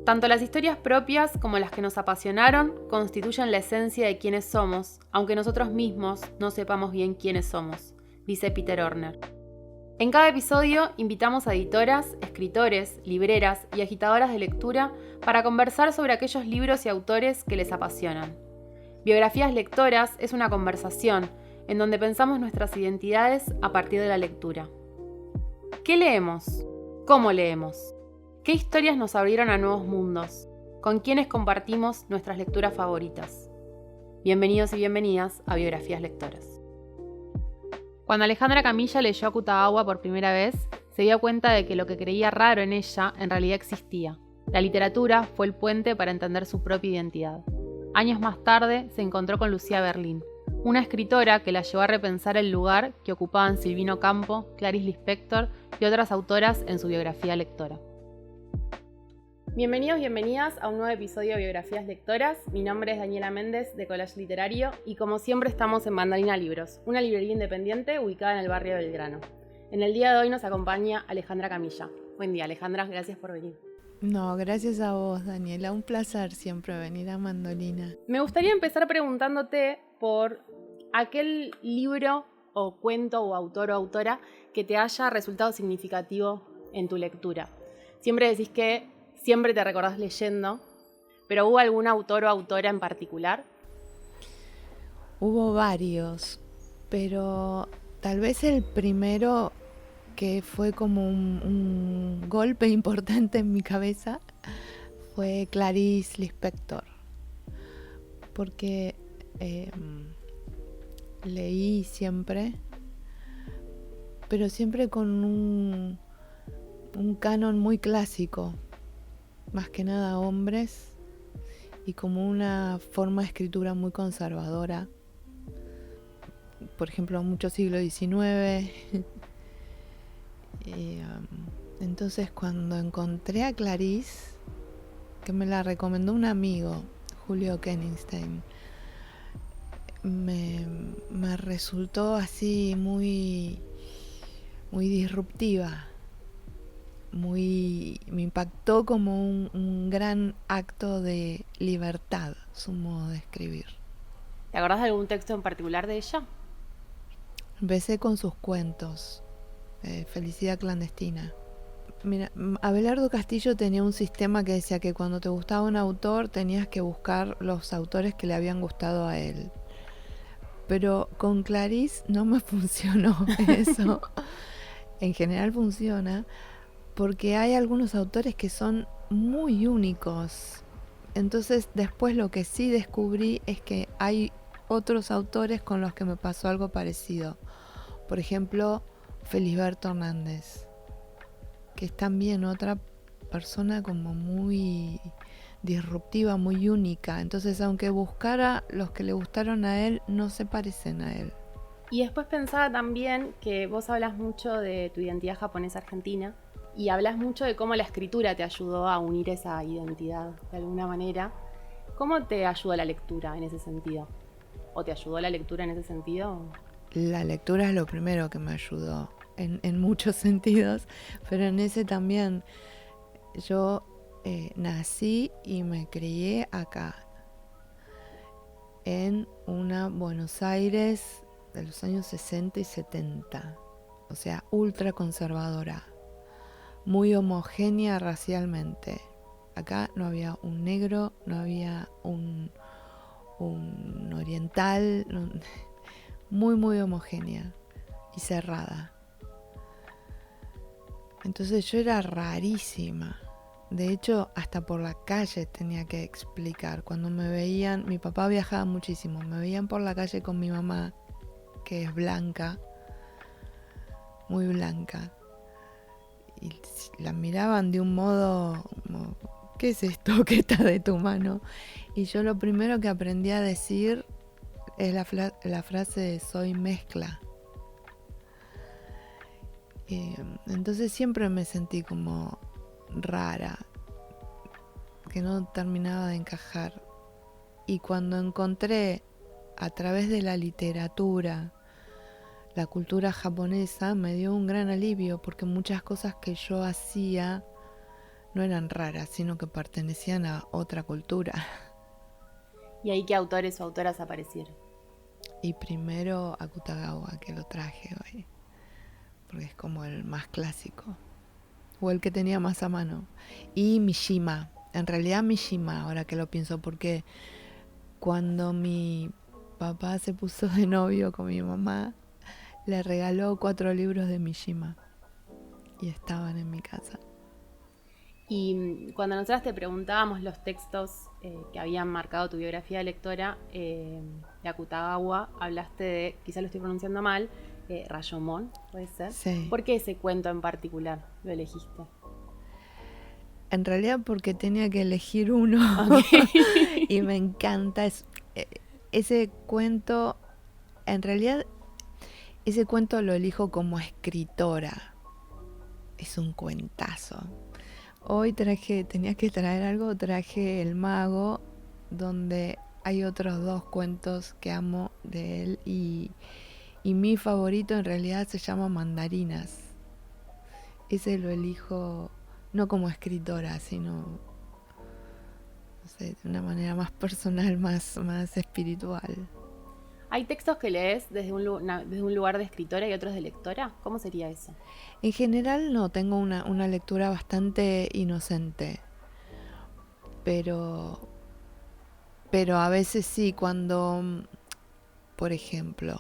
Tanto las historias propias como las que nos apasionaron constituyen la esencia de quiénes somos, aunque nosotros mismos no sepamos bien quiénes somos, dice Peter Orner. En cada episodio invitamos a editoras, escritores, libreras y agitadoras de lectura para conversar sobre aquellos libros y autores que les apasionan. Biografías Lectoras es una conversación en donde pensamos nuestras identidades a partir de la lectura. ¿Qué leemos? ¿Cómo leemos? ¿Qué historias nos abrieron a nuevos mundos? ¿Con quiénes compartimos nuestras lecturas favoritas? Bienvenidos y bienvenidas a Biografías Lectoras. Cuando Alejandra Camilla leyó a Akutagawa por primera vez, se dio cuenta de que lo que creía raro en ella en realidad existía. La literatura fue el puente para entender su propia identidad. Años más tarde se encontró con Lucía Berlín, una escritora que la llevó a repensar el lugar que ocupaban Silvino Campo, Clarice Lispector y otras autoras en su biografía lectora. Bienvenidos, bienvenidas a un nuevo episodio de Biografías Lectoras. Mi nombre es Daniela Méndez de Collage Literario y como siempre estamos en Mandarina Libros, una librería independiente ubicada en el barrio de Belgrano. En el día de hoy nos acompaña Alejandra Camilla. Buen día, Alejandra, gracias por venir. No, gracias a vos, Daniela. Un placer siempre venir a Mandolina. Me gustaría empezar preguntándote por aquel libro o cuento o autor o autora que te haya resultado significativo en tu lectura. Siempre decís que siempre te recordás leyendo, pero ¿hubo algún autor o autora en particular? Hubo varios, pero tal vez el primero que fue como un golpe importante en mi cabeza fue Clarice Lispector, porque leí siempre, pero siempre con un canon muy clásico, más que nada hombres, y como una forma de escritura muy conservadora, por ejemplo, mucho siglo XIX. Entonces cuando encontré a Clarice, que me la recomendó un amigo, Julio Kenningstein, me resultó así muy disruptiva, me impactó como un gran acto de libertad, su modo de escribir. ¿Te acordás de algún texto en particular de ella? Empecé con sus cuentos, Felicidad clandestina. Mira, Abelardo Castillo tenía un sistema que decía que cuando te gustaba un autor tenías que buscar los autores que le habían gustado a él. Pero con Clarice no me funcionó eso. En general funciona porque hay algunos autores que son muy únicos. Entonces después lo que sí descubrí es que hay otros autores con los que me pasó algo parecido. Por ejemplo, Felisberto Hernández, que es también otra persona como muy disruptiva, muy única. Entonces, aunque buscara los que le gustaron a él, no se parecen a él. Y después pensaba también que vos hablas mucho de tu identidad japonesa-argentina y hablas mucho de cómo la escritura te ayudó a unir esa identidad de alguna manera. ¿Cómo te ayudó la lectura en ese sentido? ¿O te ayudó la lectura en ese sentido? La lectura es lo primero que me ayudó en muchos sentidos, pero en ese también. Yo nací y me crié acá, en una Buenos Aires de los años 60 y 70, o sea, ultra conservadora, muy homogénea racialmente. Acá no había un negro, no había un oriental, muy homogénea y cerrada. Entonces yo era rarísima. De hecho, hasta por la calle tenía que explicar. Cuando me veían, mi papá viajaba muchísimo, me veían por la calle con mi mamá, que es blanca, muy blanca, y la miraban de un modo como, ¿qué es esto que está de tu mano? Y yo lo primero que aprendí a decir es la frase de soy mezcla. Entonces siempre me sentí como rara, que no terminaba de encajar. Y cuando encontré a través de la literatura la cultura japonesa, me dio un gran alivio, porque muchas cosas que yo hacía no eran raras, sino que pertenecían a otra cultura. ¿Y ahí qué autores o autoras aparecieron? Y primero Akutagawa, que lo traje hoy, porque es como el más clásico, o el que tenía más a mano. Y Mishima, en realidad Mishima, ahora que lo pienso, porque cuando mi papá se puso de novio con mi mamá, le regaló 4 libros de Mishima y estaban en mi casa. Y cuando nosotras te preguntábamos los textos que habían marcado tu biografía de lectora de Akutagawa, hablaste de, quizá lo estoy pronunciando mal, Rashomon, ¿puede ser? Sí. ¿Por qué ese cuento en particular lo elegiste? En realidad porque tenía que elegir uno. Okay. Y me encanta ese cuento. En realidad ese cuento lo elijo como escritora. Es un cuentazo. Hoy tenía que traer algo, traje El Mago, donde hay otros 2 cuentos que amo de él, y mi favorito en realidad se llama Mandarinas. Ese lo elijo no como escritora, sino, no sé, de una manera más personal, más espiritual. ¿Hay textos que lees desde un lugar de escritora y otros de lectora? ¿Cómo sería eso? En general no, tengo una lectura bastante inocente, pero a veces sí, cuando, por ejemplo,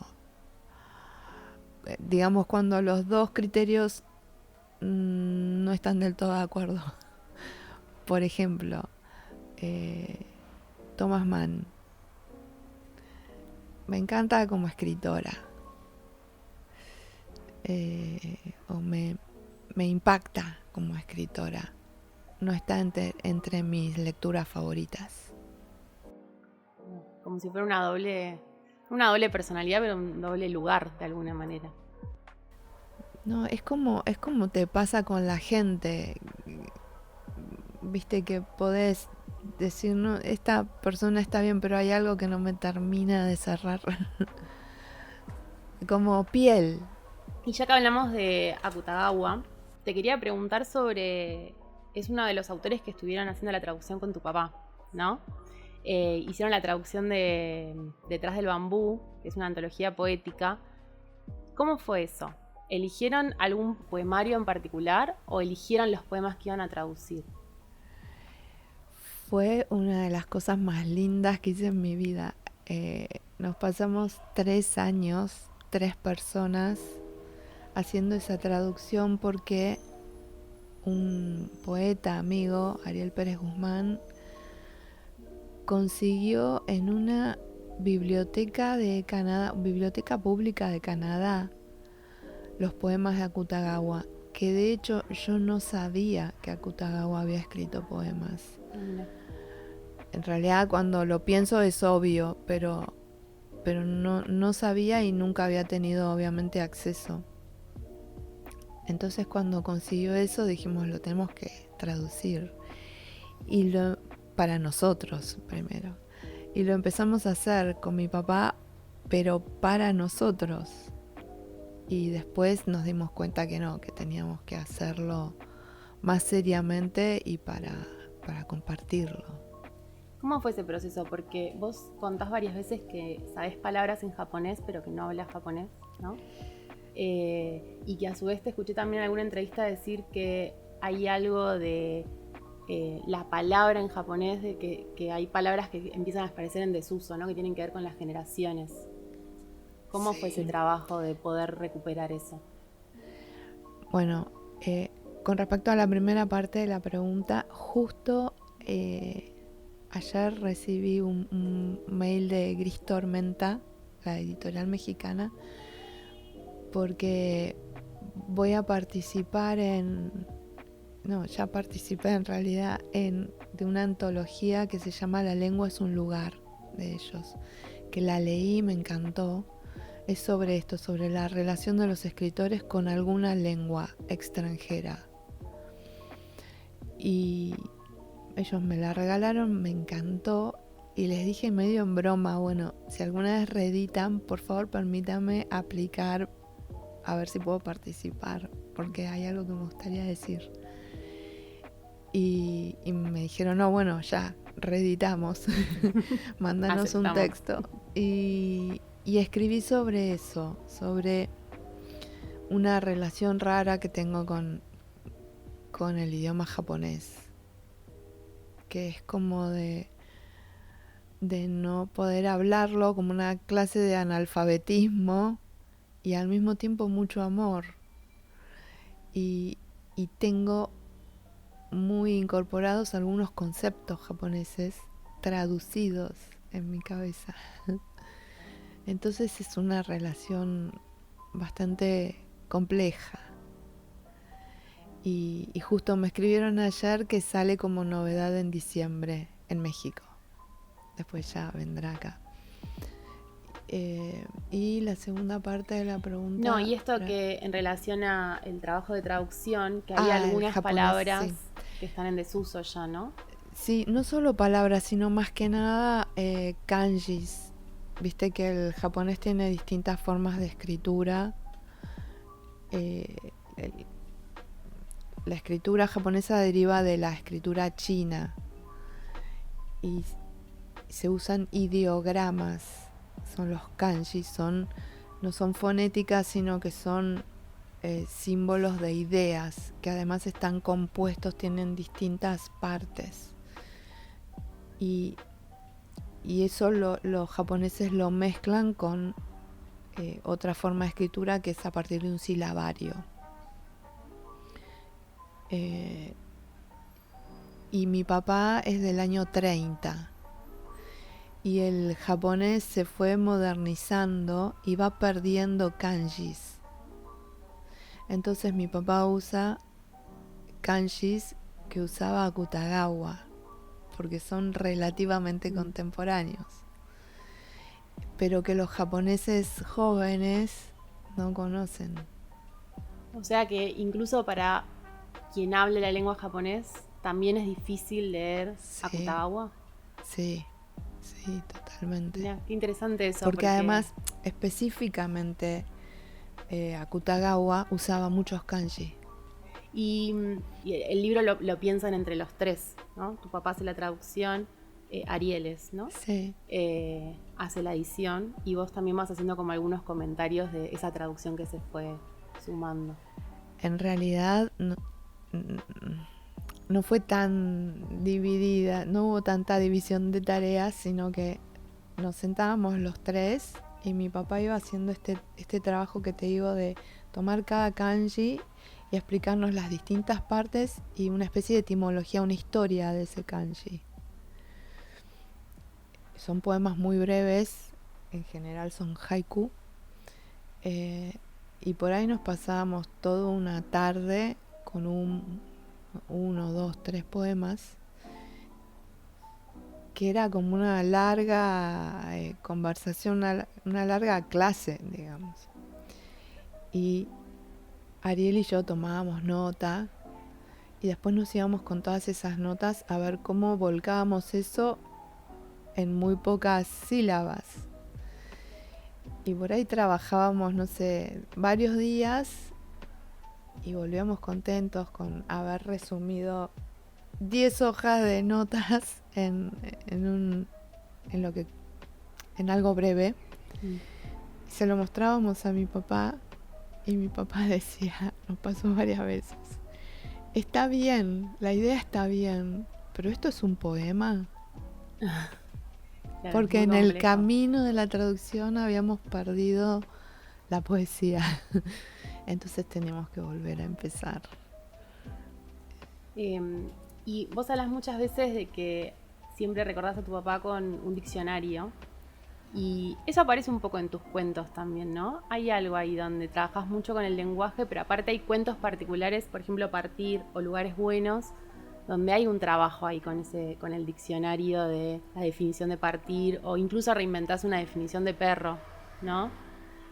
digamos cuando los 2 criterios no están del todo de acuerdo. Por ejemplo, Thomas Mann. Me encanta como escritora. O me impacta como escritora. No está entre mis lecturas favoritas. Como si fuera una doble personalidad, pero un doble lugar de alguna manera. No, es como te pasa con la gente. Viste que podés decir, no, esta persona está bien, pero hay algo que no me termina de cerrar. Como piel. Y ya que hablamos de Akutagawa, te quería preguntar sobre... Es uno de los autores que estuvieron haciendo la traducción con tu papá, ¿no? Hicieron la traducción de Detrás del bambú, que es una antología poética. ¿Cómo fue eso? ¿Eligieron algún poemario en particular o eligieron los poemas que iban a traducir? Fue una de las cosas más lindas que hice en mi vida. Nos pasamos 3 años, 3 personas, haciendo esa traducción porque un poeta amigo, Ariel Pérez Guzmán, consiguió en una biblioteca de Canadá, biblioteca pública de Canadá, los poemas de Akutagawa, que de hecho yo no sabía que Akutagawa había escrito poemas. En realidad cuando lo pienso es obvio, pero no sabía y nunca había tenido obviamente acceso. Entonces cuando consiguió eso dijimos, lo tenemos que traducir. Y para nosotros primero. Y lo empezamos a hacer con mi papá, pero para nosotros. Y después nos dimos cuenta que no, que teníamos que hacerlo más seriamente y para compartirlo. ¿Cómo fue ese proceso? Porque vos contás varias veces que sabés palabras en japonés, pero que no hablas japonés, ¿no? Y que a su vez te escuché también en alguna entrevista decir que hay algo de la palabra en japonés, de que hay palabras que empiezan a aparecer en desuso, ¿no? Que tienen que ver con las generaciones. ¿Cómo fue ese trabajo de poder recuperar eso? Bueno, con respecto a la primera parte de la pregunta, justo ayer recibí un mail de Gris Tormenta, la editorial mexicana, porque voy a participar ya participé en realidad de una antología que se llama La lengua es un lugar, de ellos, que la leí y me encantó. Es sobre esto, sobre la relación de los escritores con alguna lengua extranjera. Y ellos me la regalaron, me encantó, y les dije medio en broma, bueno, si alguna vez reeditan, por favor permítame aplicar a ver si puedo participar, porque hay algo que me gustaría decir. y me dijeron, no, bueno, ya, reeditamos, mándanos un texto. Y escribí sobre eso, sobre una relación rara que tengo con el idioma japonés, que es como de no poder hablarlo, como una clase de analfabetismo y al mismo tiempo mucho amor. Y tengo muy incorporados algunos conceptos japoneses traducidos en mi cabeza. Entonces es una relación bastante compleja. Y justo me escribieron ayer que sale como novedad en diciembre en México. Después ya vendrá acá. Y la segunda parte de la pregunta... No, y esto que en relación a el trabajo de traducción, que hay algunas japonés, palabras sí, que están en desuso ya, ¿no? Sí, no solo palabras, sino más que nada kanjis. Viste que el japonés tiene distintas formas de escritura. Eh, el- la escritura japonesa deriva de la escritura china y se usan ideogramas. Son los kanjis, no son fonéticas, sino que son símbolos de ideas que además están compuestos, tienen distintas partes. Y eso los japoneses lo mezclan con otra forma de escritura que es a partir de un silabario. Y mi papá es del año 30 y el japonés se fue modernizando y va perdiendo kanjis. Entonces mi papá usa kanjis que usaba Akutagawa porque son relativamente contemporáneos, pero que los japoneses jóvenes no conocen. O sea que incluso para quien hable la lengua japonés también es difícil leer Akutagawa. Sí, totalmente. Mirá, qué interesante eso. Porque además, específicamente, Akutagawa usaba muchos kanji. Y el libro lo piensan entre los tres, ¿no? Tu papá hace la traducción, Arieles, ¿no? Sí. Hace la edición y vos también vas haciendo como algunos comentarios de esa traducción que se fue sumando. En realidad no fue tan dividida, no hubo tanta división de tareas, sino que nos sentábamos los tres y mi papá iba haciendo este trabajo que te digo de tomar cada kanji y explicarnos las distintas partes y una especie de etimología, una historia de ese kanji. Son poemas muy breves, en general son haiku, y por ahí nos pasábamos toda una tarde con uno, dos, tres poemas, que era como una larga conversación, una larga clase, digamos. Y Ariel y yo tomábamos nota y después nos íbamos con todas esas notas a ver cómo volcábamos eso en muy pocas sílabas. Y por ahí trabajábamos, no sé, varios días y volvíamos contentos con haber resumido 10 hojas de notas en algo breve. Se lo mostrábamos a mi papá y mi papá decía, nos pasó varias veces, está bien, la idea está bien, pero esto es un poema. Claro, porque en el camino de la traducción habíamos perdido la poesía. Entonces teníamos que volver a empezar. Y vos hablas muchas veces de que siempre recordás a tu papá con un diccionario. Y eso aparece un poco en tus cuentos también, ¿no? Hay algo ahí donde trabajas mucho con el lenguaje, pero aparte hay cuentos particulares, por ejemplo, Partir o Lugares Buenos, donde hay un trabajo ahí con el diccionario de la definición de partir, o incluso reinventás una definición de perro, ¿no?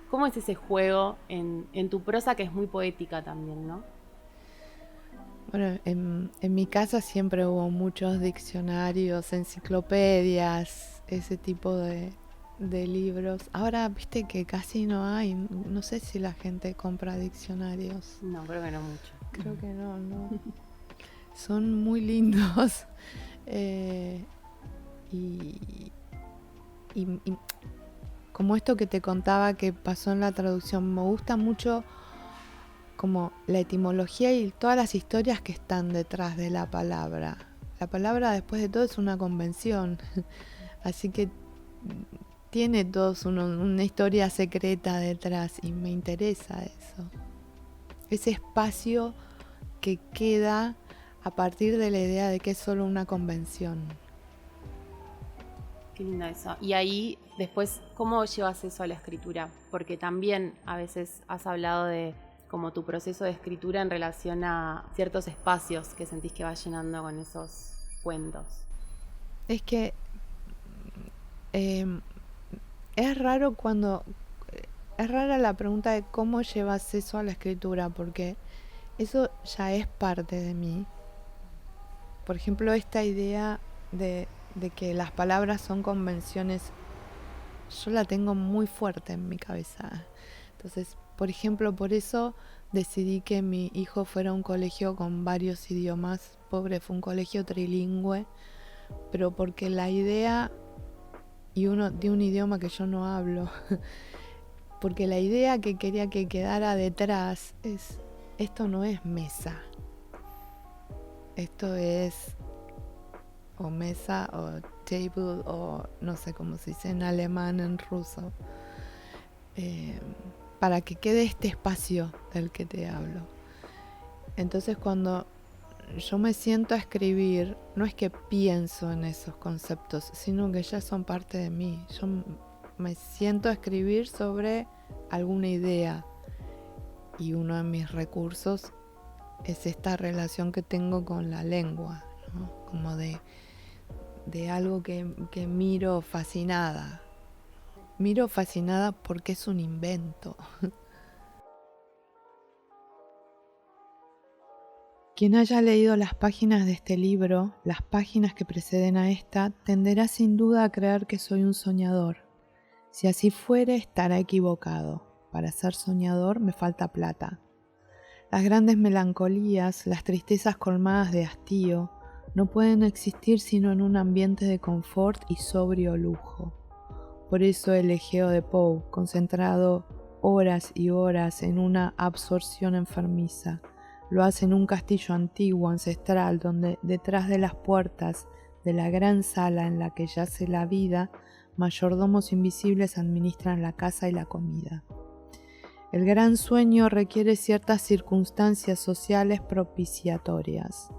¿Cómo es ese juego en tu prosa, que es muy poética también, ¿no? Bueno, en mi casa siempre hubo muchos diccionarios, enciclopedias, ese tipo de libros. Ahora, viste que casi no hay, no sé si la gente compra diccionarios. No, creo que no mucho. Creo que no. son muy lindos. Eh, y, y como esto que te contaba que pasó en la traducción, me gusta mucho como la etimología y todas las historias que están detrás de la palabra. La palabra, después de todo, es una convención, así que tiene todos una historia secreta detrás y me interesa eso. Ese espacio que queda a partir de la idea de que es solo una convención. Qué lindo eso. Y ahí, después, ¿cómo llevas eso a la escritura? Porque también a veces has hablado de como tu proceso de escritura en relación a ciertos espacios que sentís que vas llenando con esos cuentos. Es que es raro cuando... Es rara la pregunta de cómo llevas eso a la escritura, porque eso ya es parte de mí. Por ejemplo, esta idea de que las palabras son convenciones, yo la tengo muy fuerte en mi cabeza. Entonces, por ejemplo, por eso decidí que mi hijo fuera a un colegio con varios idiomas. Pobre, fue un colegio trilingüe, pero porque la idea, y uno de un idioma que yo no hablo, porque la idea que quería que quedara detrás es, esto no es mesa, esto es o mesa o table o no sé cómo se dice en alemán, en ruso, para que quede este espacio del que te hablo. Entonces cuando yo me siento a escribir, no es que pienso en esos conceptos, sino que ya son parte de mí. Yo me siento a escribir sobre alguna idea y uno de mis recursos es esta relación que tengo con la lengua, ¿no? Como de algo que miro fascinada. Miro fascinada porque es un invento. Quien haya leído las páginas de este libro, las páginas que preceden a esta, tenderá sin duda a creer que soy un soñador. Si así fuere, estará equivocado. Para ser soñador me falta plata. Las grandes melancolías, las tristezas colmadas de hastío, no pueden existir sino en un ambiente de confort y sobrio lujo. Por eso el Egeo de Poe, concentrado horas y horas en una absorción enfermiza, lo hace en un castillo antiguo, ancestral, donde detrás de las puertas de la gran sala en la que yace la vida, mayordomos invisibles administran la casa y la comida. El gran sueño requiere ciertas circunstancias sociales propiciatorias.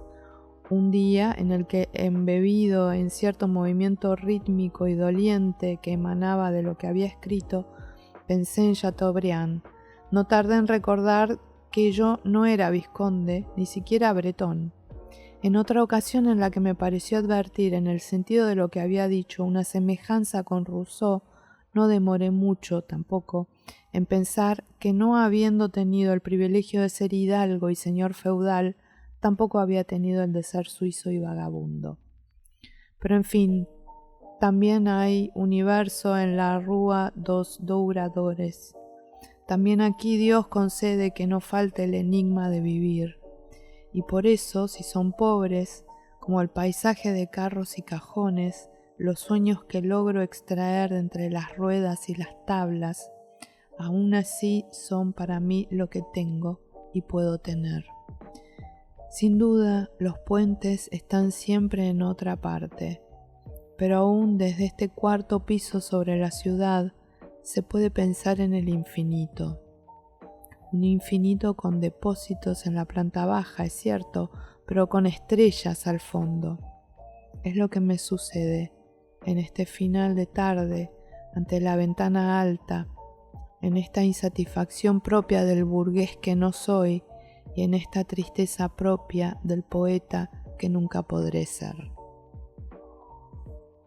Un día en el que, embebido en cierto movimiento rítmico y doliente que emanaba de lo que había escrito, pensé en Chateaubriand. No tardé en recordar que yo no era vizconde, ni siquiera bretón. En otra ocasión en la que me pareció advertir en el sentido de lo que había dicho una semejanza con Rousseau, no demoré mucho tampoco en pensar que no habiendo tenido el privilegio de ser hidalgo y señor feudal, tampoco había tenido el de ser suizo y vagabundo. Pero en fin, también hay universo en la rúa dos douradores. También aquí Dios concede que no falte el enigma de vivir. Y por eso, si son pobres, como el paisaje de carros y cajones, los sueños que logro extraer de entre las ruedas y las tablas, aún así son para mí lo que tengo y puedo tener. Sin duda, los puentes están siempre en otra parte, pero aún desde este cuarto piso sobre la ciudad se puede pensar en el infinito. Un infinito con depósitos en la planta baja, es cierto, pero con estrellas al fondo. Es lo que me sucede en este final de tarde, ante la ventana alta, en esta insatisfacción propia del burgués que no soy y en esta tristeza propia del poeta que nunca podré ser.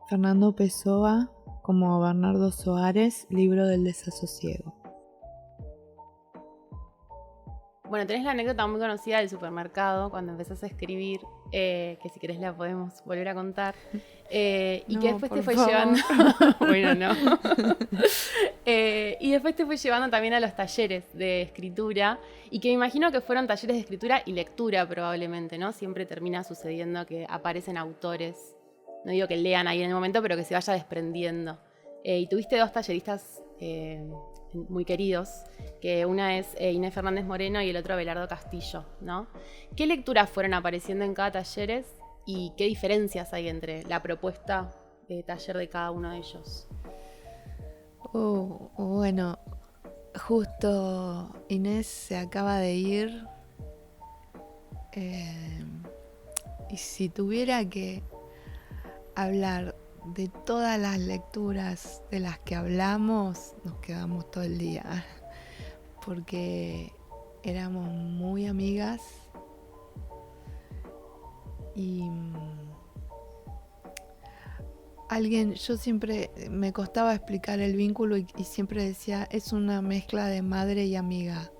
Fernando Pessoa, como Bernardo Soares, Libro del desasosiego. Bueno, tenés la anécdota muy conocida del supermercado cuando empezás a escribir, que si querés la podemos volver a contar, y que No, después te por fue favor. llevando... Bueno, no. Y después te fue llevando también a los talleres de escritura, y que me imagino que fueron talleres de escritura y lectura probablemente, ¿no? Siempre termina sucediendo que aparecen autores, no digo que lean ahí en el momento, pero que se vaya desprendiendo. Y tuviste dos talleristas muy queridos, que una es Inés Fernández Moreno y el otro Abelardo Castillo, ¿no? ¿Qué lecturas fueron apareciendo en cada talleres y qué diferencias hay entre la propuesta de taller de cada uno de ellos? Bueno, justo Inés se acaba de ir, y si tuviera que hablar de todas las lecturas de las que hablamos, nos quedamos todo el día, porque éramos muy amigas y yo siempre me costaba explicar el vínculo y siempre decía, es una mezcla de madre y amiga,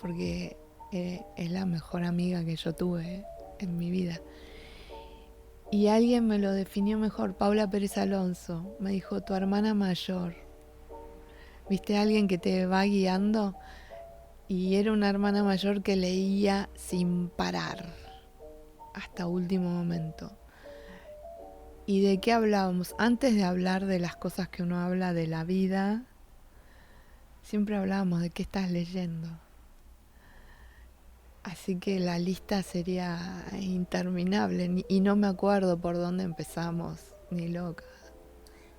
porque es la mejor amiga que yo tuve en mi vida. Y alguien me lo definió mejor, Paula Pérez Alonso, me dijo, tu hermana mayor. ¿Viste a alguien que te va guiando? Y era una hermana mayor que leía sin parar, hasta último momento. ¿Y de qué hablábamos? Antes de hablar de las cosas que uno habla de la vida, siempre hablábamos de qué estás leyendo. Así que la lista sería interminable y no me acuerdo por dónde empezamos, ni loca.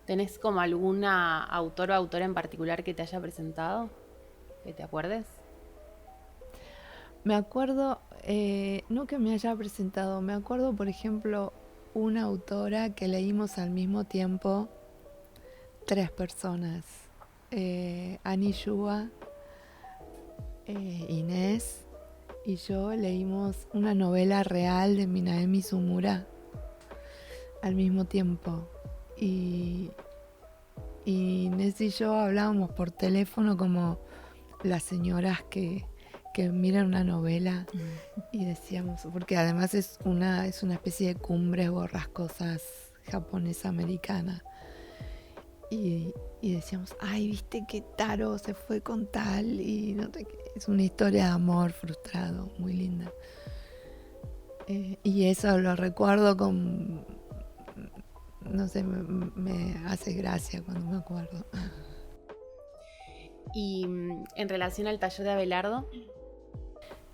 ¿Tenés como alguna autor o autora en particular que te haya presentado? ¿Que te acuerdes? Me acuerdo, no que me haya presentado, me acuerdo, por ejemplo, una autora que leímos al mismo tiempo, 3 personas. Ani Yuba, Inés y yo leímos una novela real de Minae Mizumura al mismo tiempo. Y Inés y yo hablábamos por teléfono como las señoras que miran una novela y decíamos, porque además es una especie de cumbres borrascosas japonesa-americana. Y decíamos, ay, viste que Taro se fue con tal, y no sé qué. Es una historia de amor frustrado, muy linda. Y eso lo recuerdo con, no sé, me hace gracia cuando me acuerdo. Y en relación al taller de Abelardo,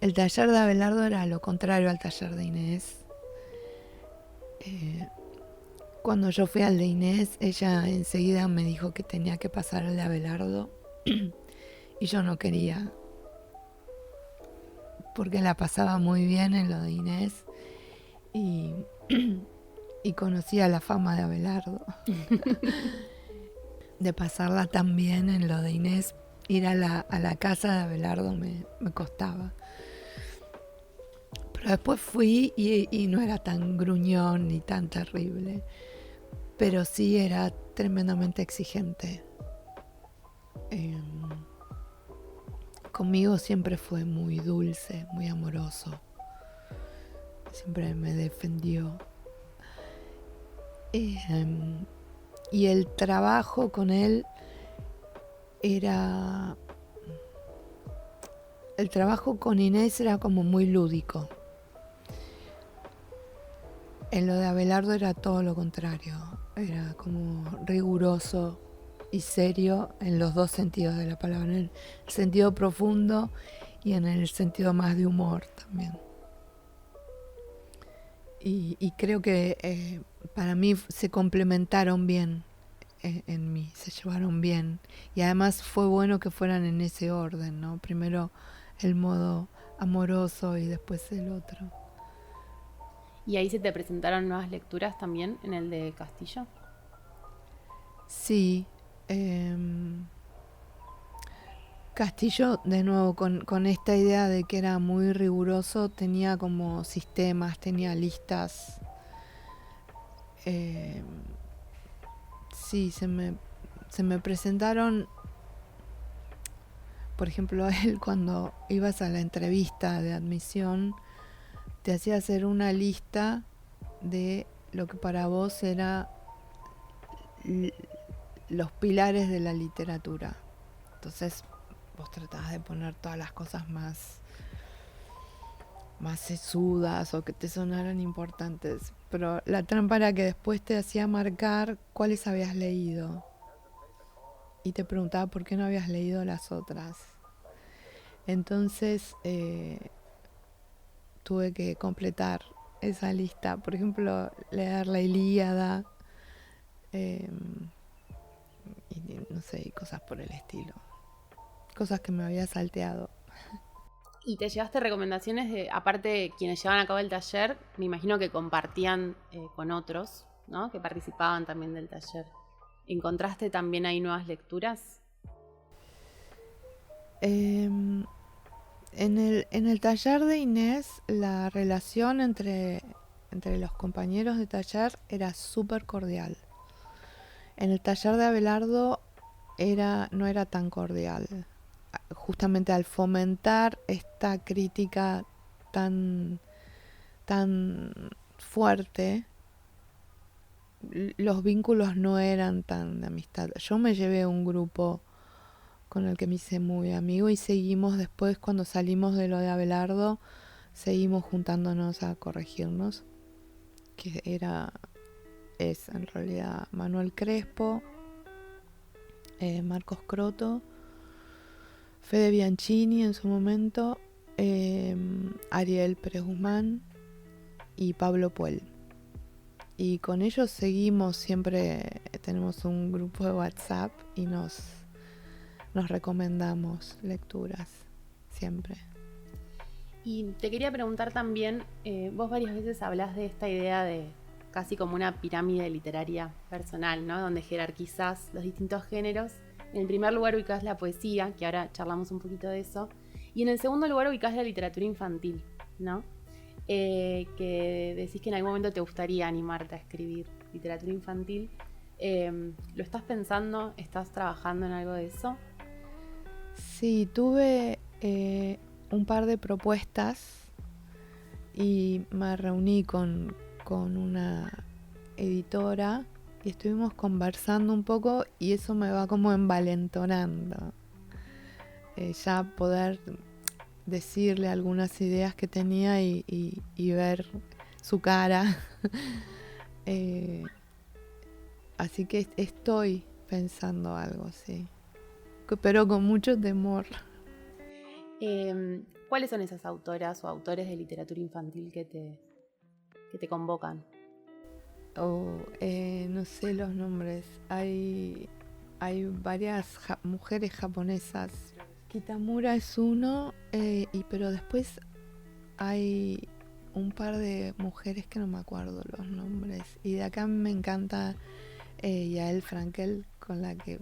El taller de Abelardo era lo contrario al taller de Inés. Cuando yo fui al de Inés, ella enseguida me dijo que tenía que pasar al de Abelardo y yo no quería, porque la pasaba muy bien en lo de Inés y conocía la fama de Abelardo. De pasarla tan bien en lo de Inés, ir a la casa de Abelardo me costaba. Pero después fui y no era tan gruñón ni tan terrible, pero sí era tremendamente exigente. Conmigo siempre fue muy dulce, muy amoroso. Siempre me defendió. Y el trabajo con él era... El trabajo con Inés era como muy lúdico. En lo de Abelardo era todo lo contrario. Era como riguroso y serio en los dos sentidos de la palabra, en el sentido profundo y en el sentido más de humor también. Y creo que para mí se complementaron bien en mí, se llevaron bien. Y además fue bueno que fueran en ese orden, ¿no? Primero el modo amoroso y después el otro. ¿y ahí se te presentaron nuevas lecturas también en el de Castillo? Sí. Castillo, de nuevo, con esta idea de que era muy riguroso, tenía como sistemas, tenía listas. Sí, se me presentaron por ejemplo, él cuando ibas a la entrevista de admisión, te hacía hacer una lista de lo que para vos era los pilares de la literatura. Entonces vos tratabas de poner todas las cosas más sesudas o que te sonaran importantes, pero la trampa era que después te hacía marcar cuáles habías leído y te preguntaba por qué no habías leído las otras. Entonces tuve que completar esa lista, por ejemplo, leer la Ilíada, y no sé, cosas por el estilo, cosas que me había salteado. ¿Y te llevaste recomendaciones de, aparte de quienes llevaban a cabo el taller, me imagino que compartían con otros, ¿no? Que participaban también del taller? ¿Encontraste también ahí nuevas lecturas? En el taller de Inés, la relación entre los compañeros de taller era súper cordial. En el taller de Abelardo no era tan cordial. Justamente al fomentar esta crítica tan fuerte, los vínculos no eran tan de amistad. Yo me llevé un grupo con el que me hice muy amigo y seguimos después, cuando salimos de lo de Abelardo, seguimos juntándonos a corregirnos, que es en realidad Manuel Crespo, Marcos Croto, Fede Bianchini en su momento, Ariel Pérez Guzmán y Pablo Puel. Y con ellos seguimos, siempre tenemos un grupo de WhatsApp y nos recomendamos lecturas, siempre. Y te quería preguntar también, vos varias veces hablás de esta idea de casi como una pirámide literaria personal, ¿no? Donde jerarquizás los distintos géneros. En el primer lugar ubicás la poesía, que ahora charlamos un poquito de eso, y en el segundo lugar ubicás la literatura infantil, ¿no? Que decís que en algún momento te gustaría animarte a escribir literatura infantil. ¿Lo estás pensando? ¿Estás trabajando en algo de eso? Sí, tuve un par de propuestas y me reuní con una editora y estuvimos conversando un poco y eso me va como envalentonando. Ya poder decirle algunas ideas que tenía y ver su cara. Así que estoy pensando algo, sí. Pero con mucho temor. ¿Cuáles son esas autoras o autores de literatura infantil que te convocan? No sé los nombres. Hay varias mujeres japonesas. Kitamura es uno, pero después hay un par de mujeres que no me acuerdo los nombres. Y de acá me encanta Yael Frankel, con la que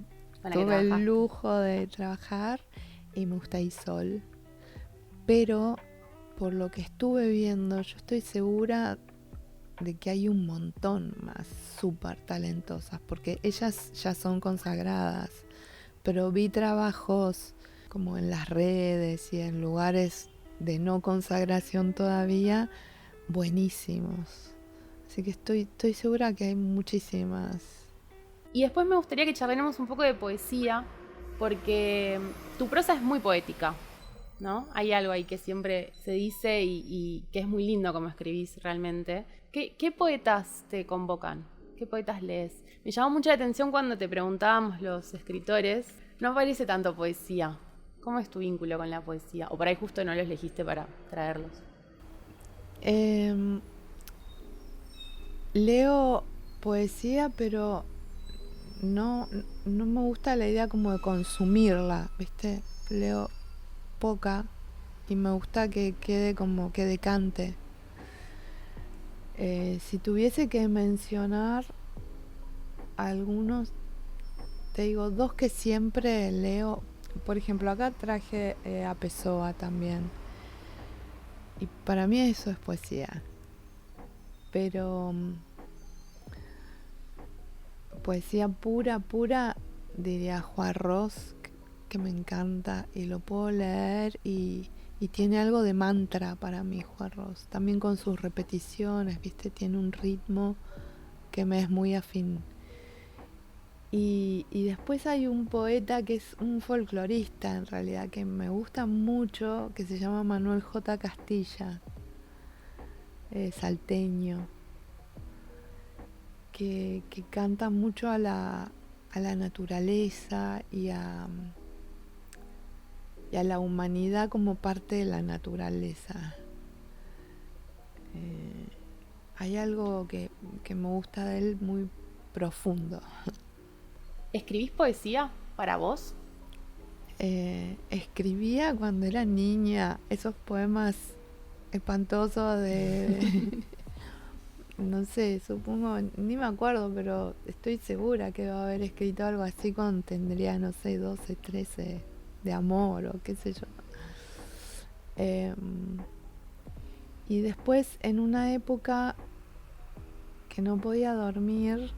tuve el lujo de trabajar, y me gusta Isol. Pero por lo que estuve viendo, yo estoy segura de que hay un montón más súper talentosas, porque ellas ya son consagradas, pero vi trabajos como en las redes y en lugares de no consagración todavía, buenísimos. Así que estoy segura que hay muchísimas. Y después me gustaría que charlemos un poco de poesía, porque tu prosa es muy poética, ¿no? Hay algo ahí que siempre se dice y que es muy lindo como escribís realmente. ¿Qué poetas te convocan? ¿Qué poetas lees? Me llamó mucha la atención cuando te preguntábamos los escritores. No aparece tanto poesía. ¿Cómo es tu vínculo con la poesía? O por ahí justo no los elegiste para traerlos. Leo poesía, pero no me gusta la idea como de consumirla, ¿viste? Leo poca y me gusta que quede como que decante. Si tuviese que mencionar algunos, te digo, dos que siempre leo. Por ejemplo, acá traje a Pessoa también. Y para mí eso es poesía. Pero poesía pura, diría Juan Ros, que me encanta y lo puedo leer y tiene algo de mantra para mí, Juan Ros. También con sus repeticiones, ¿viste? Tiene un ritmo que me es muy afín. Y después hay un poeta que es un folclorista, en realidad, que me gusta mucho, que se llama Manuel J. Castilla, salteño, que canta mucho a la naturaleza y a la humanidad como parte de la naturaleza. Hay algo que me gusta de él muy profundo. ¿Escribís poesía para vos? Escribía cuando era niña esos poemas espantosos de no sé, supongo, ni me acuerdo, pero estoy segura que va a haber escrito algo así cuando tendría, no sé, 12, 13, de amor o qué sé yo. Y después, en una época que no podía dormir,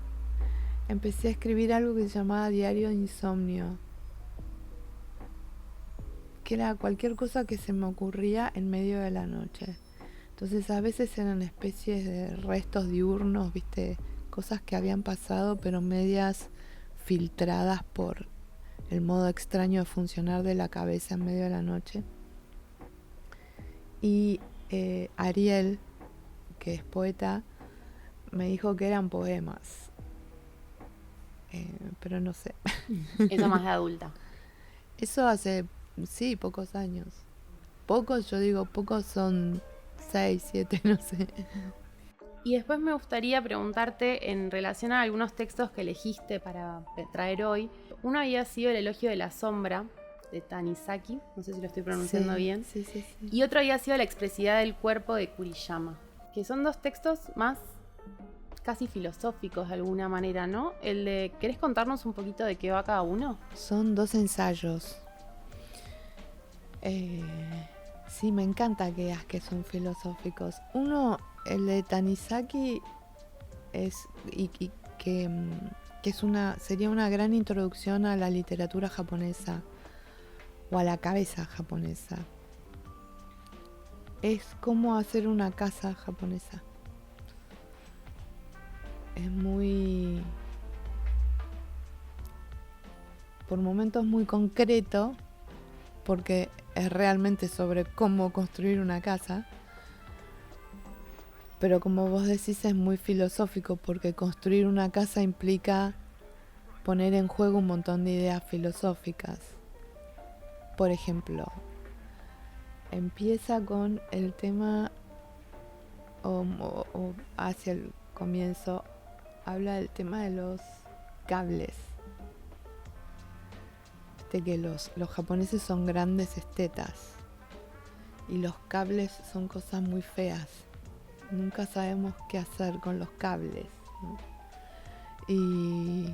empecé a escribir algo que se llamaba Diario de Insomnio, que era cualquier cosa que se me ocurría en medio de la noche. Entonces a veces eran especies de restos diurnos, viste, cosas que habían pasado pero medias filtradas por el modo extraño de funcionar de la cabeza en medio de la noche. Y Ariel, que es poeta, me dijo que eran poemas, pero no sé. Eso más de adulta. Eso hace, sí, pocos años. Pocos, yo digo, pocos son 6, 7, no sé. Y después me gustaría preguntarte en relación a algunos textos que elegiste para traer hoy. Uno había sido El elogio de la sombra, de Tanizaki, no sé si lo estoy pronunciando bien. Sí. Y otro había sido La expresividad del cuerpo, de Kuriyama, que son dos textos más casi filosóficos de alguna manera, ¿no? ¿Querés contarnos un poquito de qué va cada uno? Son 2 ensayos. Sí, me encanta que digas que son filosóficos. Uno, el de Tanizaki, sería una gran introducción a la literatura japonesa o a la cabeza japonesa. Es cómo hacer una casa japonesa. Es muy, por momentos muy concreto, porque es realmente sobre cómo construir una casa, pero como vos decís es muy filosófico, porque construir una casa implica poner en juego un montón de ideas filosóficas. Por ejemplo, empieza con el tema, o hacia el comienzo, habla del tema de los cables. Viste que los japoneses son grandes estetas y los cables son cosas muy feas. Nunca sabemos qué hacer con los cables, ¿no? Y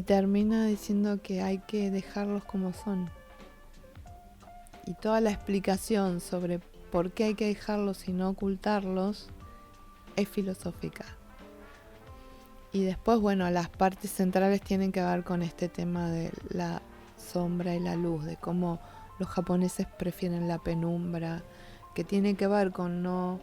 termina diciendo que hay que dejarlos como son. Y toda la explicación sobre por qué hay que dejarlos y no ocultarlos es filosófica. Y después, bueno, las partes centrales tienen que ver con este tema de la sombra y la luz, de cómo los japoneses prefieren la penumbra, que tiene que ver con no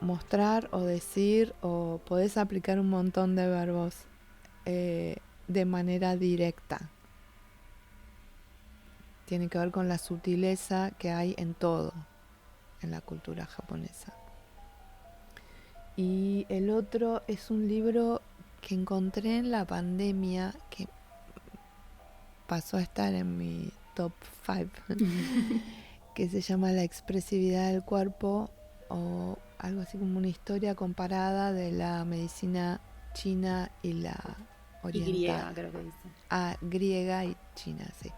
mostrar o decir, o podés aplicar un montón de verbos de manera directa. Tiene que ver con la sutileza que hay en todo en la cultura japonesa. Y el otro es un libro que encontré en la pandemia, que pasó a estar en mi top 5, que se llama La expresividad del cuerpo, o algo así como una historia comparada de la medicina china y la oriental. Y griega, creo que dice. Ah, griega y china, sí.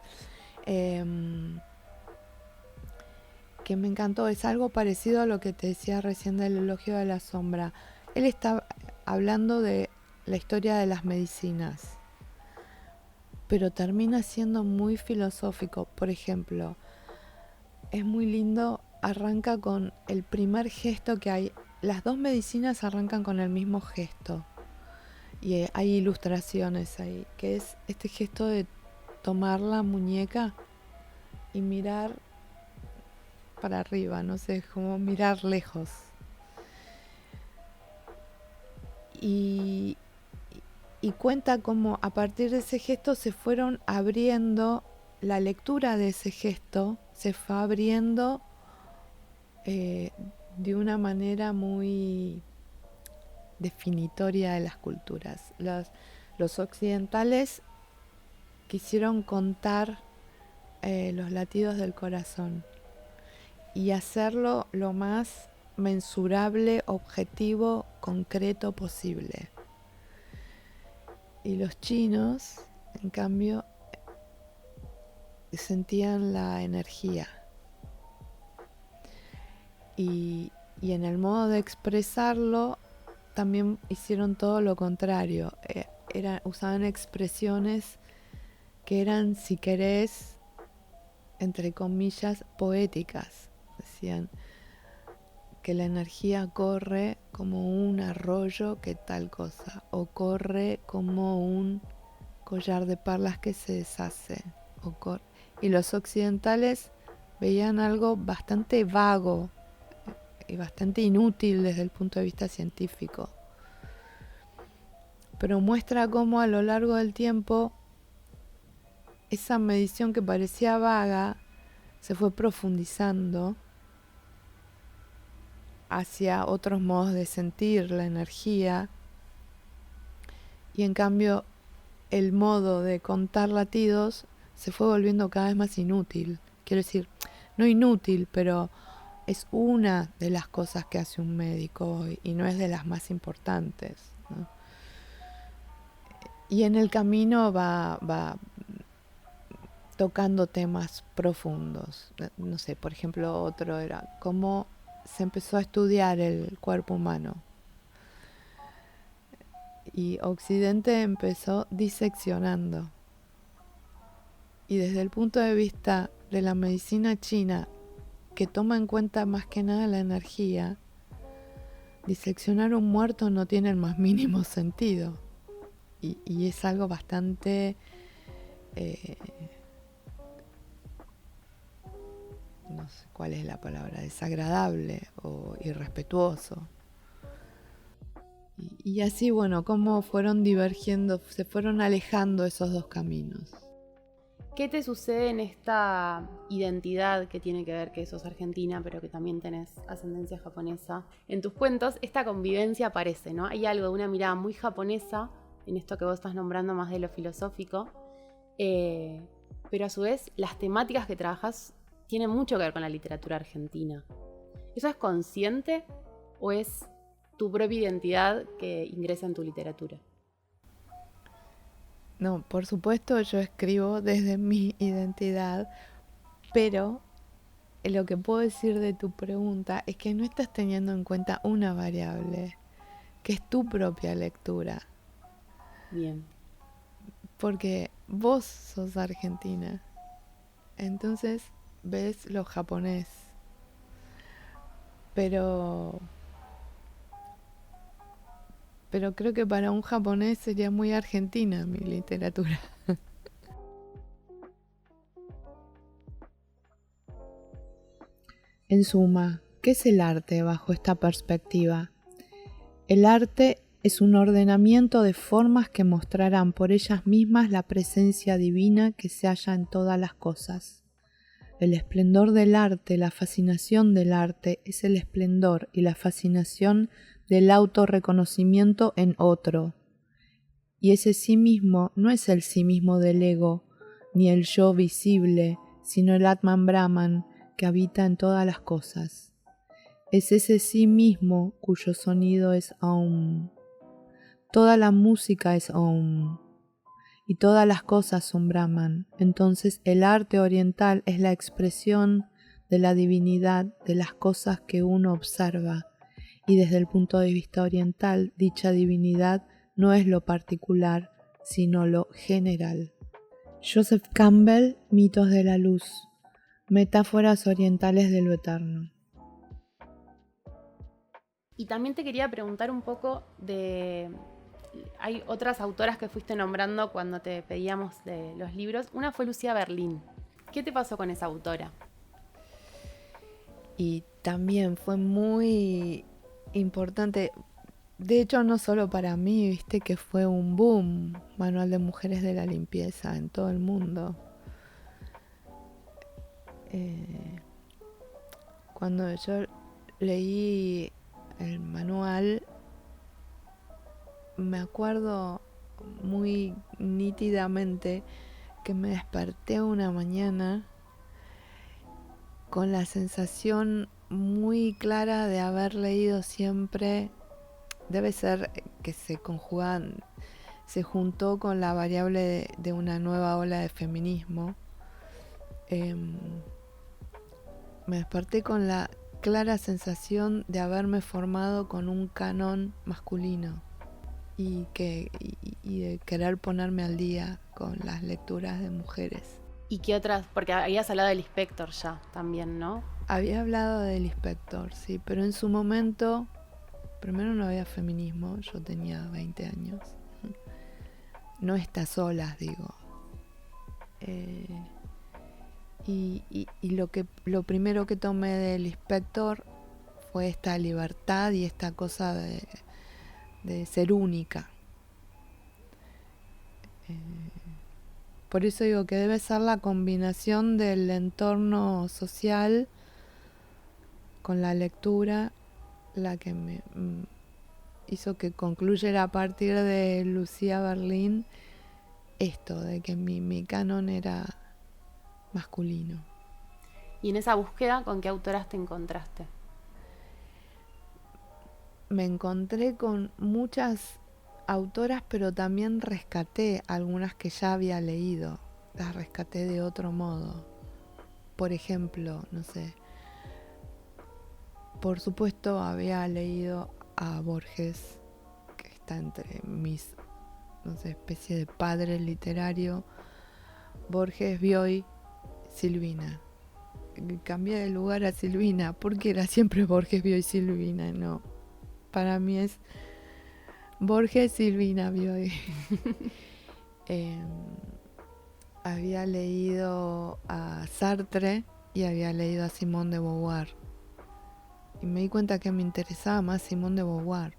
Que me encantó, es algo parecido a lo que te decía recién del elogio de la sombra. Él está hablando de la historia de las medicinas, pero termina siendo muy filosófico. Por ejemplo, es muy lindo, arranca con el primer gesto que hay. Las dos medicinas arrancan con el mismo gesto, y hay ilustraciones ahí, que es este gesto de tomar la muñeca y mirar para arriba, no sé, como mirar lejos. Y cuenta cómo a partir de ese gesto se fueron abriendo, la lectura de ese gesto se fue abriendo de una manera muy definitoria de las culturas. Los occidentales quisieron contar los latidos del corazón y hacerlo lo más mensurable, objetivo, concreto posible. Y los chinos, en cambio, sentían la energía. Y en el modo de expresarlo también hicieron todo lo contrario. Usaban expresiones que eran, si querés, entre comillas, poéticas. Decían que la energía corre como un arroyo que tal cosa, o corre como un collar de perlas que se deshace. Y los occidentales veían algo bastante vago y bastante inútil desde el punto de vista científico. Pero muestra cómo a lo largo del tiempo esa medición que parecía vaga se fue profundizando hacia otros modos de sentir la energía, y en cambio el modo de contar latidos se fue volviendo cada vez más inútil. Quiero decir, no inútil, pero es una de las cosas que hace un médico y no es de las más importantes, ¿no? Y en el camino va tocando temas profundos. No sé, por ejemplo, otro era cómo se empezó a estudiar el cuerpo humano. Y Occidente empezó diseccionando. Y desde el punto de vista de la medicina china, que toma en cuenta más que nada la energía, diseccionar un muerto no tiene el más mínimo sentido. Y es algo bastante... no sé cuál es la palabra, desagradable o irrespetuoso. Y así, bueno, cómo fueron divergiendo, se fueron alejando esos dos caminos. ¿Qué te sucede en esta identidad que tiene que ver que sos argentina, pero que también tenés ascendencia japonesa? En tus cuentos esta convivencia aparece, ¿no? Hay algo de una mirada muy japonesa en esto que vos estás nombrando más de lo filosófico, pero a su vez las temáticas que trabajás tienen mucho que ver con la literatura argentina. ¿Eso es consciente o es tu propia identidad que ingresa en tu literatura? No, por supuesto yo escribo desde mi identidad, pero lo que puedo decir de tu pregunta es que no estás teniendo en cuenta una variable, que es tu propia lectura. Bien. Porque vos sos argentina, entonces ves lo japonés, pero creo que para un japonés sería muy argentina mi literatura. En suma, ¿qué es el arte bajo esta perspectiva? El arte es un ordenamiento de formas que mostrarán por ellas mismas la presencia divina que se halla en todas las cosas. El esplendor del arte, la fascinación del arte, es el esplendor y la fascinación del autorreconocimiento en otro. Y ese sí mismo no es el sí mismo del ego, ni el yo visible, sino el Atman Brahman que habita en todas las cosas. Es ese sí mismo cuyo sonido es Aum. Toda la música es Aum. Y todas las cosas son Brahman. Entonces el arte oriental es la expresión de la divinidad de las cosas que uno observa, y desde el punto de vista oriental dicha divinidad no es lo particular, sino lo general. Joseph Campbell, Mitos de la Luz, metáforas orientales de lo eterno. Y también te quería preguntar un poco de hay otras autoras que fuiste nombrando cuando te pedíamos de los libros. Una fue Lucía Berlín. ¿Qué te pasó con esa autora? Y también fue muy importante. De hecho, no solo para mí, viste que fue un boom, Manual de Mujeres de la Limpieza en todo el mundo. Cuando yo leí el manual, me acuerdo muy nítidamente que me desperté una mañana con la sensación muy clara de haber leído siempre. Debe ser que se conjugan, se juntó con la variable de una nueva ola de feminismo. Me desperté con la clara sensación de haberme formado con un canon masculino y de querer ponerme al día con las lecturas de mujeres. ¿Y qué otras? Porque habías hablado del Lispector ya también, ¿no? Había hablado del Lispector, sí, pero en su momento, primero no había feminismo, yo tenía 20 años. No está solas, digo. Y lo primero que tomé del Inspector fue esta libertad y esta cosa de ser única. Por eso digo que debe ser la combinación del entorno social con la lectura la que me hizo que concluyera a partir de Lucía Berlín esto, de que mi canon era masculino. Y en esa búsqueda, ¿con qué autoras te encontraste? Me encontré con muchas autoras, pero también rescaté algunas que ya había leído. Las rescaté de otro modo. Por ejemplo, no sé. Por supuesto había leído a Borges, que está entre mis, no sé, especie de padre literario. Borges, Bioy, Silvina. Cambié de lugar a Silvina, porque era siempre Borges, Bioy, Silvina, no. Para mí es Borges, Silvina, Bioy. Había leído a Sartre y había leído a Simone de Beauvoir. Y me di cuenta que me interesaba más Simone de Beauvoir.